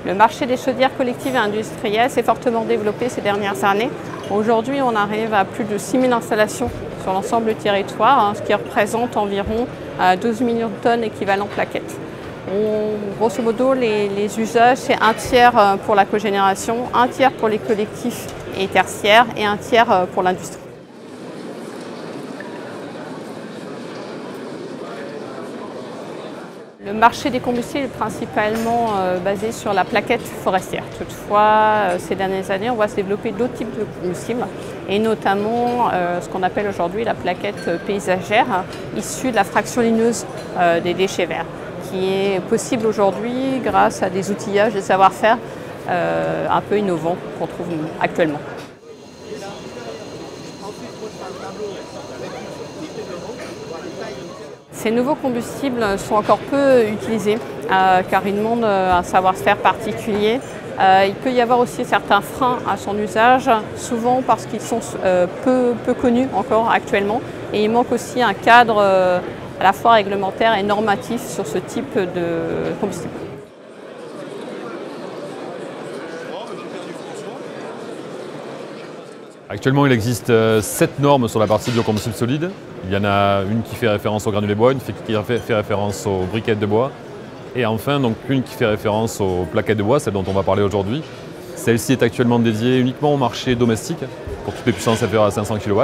Le marché des chaudières collectives et industrielles s'est fortement développé ces dernières années. Aujourd'hui, on arrive à plus de 6 000 installations sur l'ensemble du territoire, ce qui représente environ 12 millions de tonnes équivalent plaquettes. Grosso modo, les usages, c'est un tiers pour la cogénération, un tiers pour les collectifs et tertiaires et un tiers pour l'industrie. Le marché des combustibles est principalement basé sur la plaquette forestière. Toutefois, ces dernières années, on voit se développer d'autres types de combustibles et notamment ce qu'on appelle aujourd'hui la plaquette paysagère issue de la fraction lineuse des déchets verts, qui est possible aujourd'hui grâce à des outillages, des savoir-faire un peu innovants qu'on trouve actuellement. Ces nouveaux combustibles sont encore peu utilisés car ils demandent un savoir-faire particulier. Il peut y avoir aussi certains freins à son usage, souvent parce qu'ils sont peu connus encore actuellement et il manque aussi un cadre à la fois réglementaire et normatif sur ce type de combustible. Actuellement, il existe 7 normes sur la partie biocombustible solide. Il y en a une qui fait référence aux granulés de bois, une qui fait référence aux briquettes de bois, et enfin donc une qui fait référence aux plaquettes de bois, celle dont on va parler aujourd'hui. Celle-ci est actuellement dédiée uniquement au marché domestique, pour toutes les puissances inférieures à 500 kW.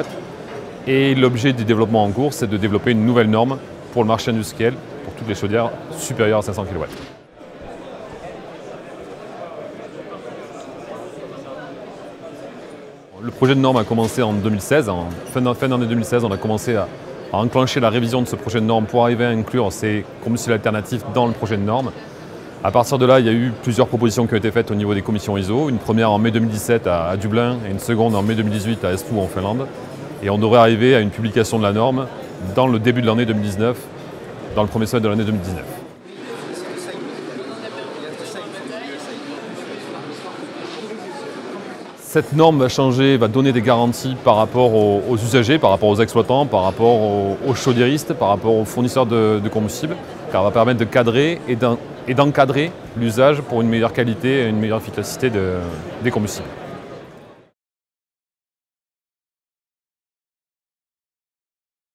Et l'objet du développement en cours, c'est de développer une nouvelle norme pour le marché industriel, pour toutes les chaudières supérieures à 500 kW. Le projet de norme a commencé en 2016. En fin d'année 2016, on a commencé à enclencher la révision de ce projet de norme pour arriver à inclure ces combustibles alternatifs dans le projet de norme. À partir de là, il y a eu plusieurs propositions qui ont été faites au niveau des commissions ISO. Une première en mai 2017 à Dublin et une seconde en mai 2018 à Espoo en Finlande. Et on devrait arriver à une publication de la norme dans le début de l'année 2019, dans le premier semestre de l'année 2019. Cette norme va changer, va donner des garanties par rapport aux usagers, par rapport aux exploitants, par rapport aux chaudiéristes, par rapport aux fournisseurs de combustibles, car elle va permettre de cadrer et d'encadrer l'usage pour une meilleure qualité et une meilleure efficacité des combustibles.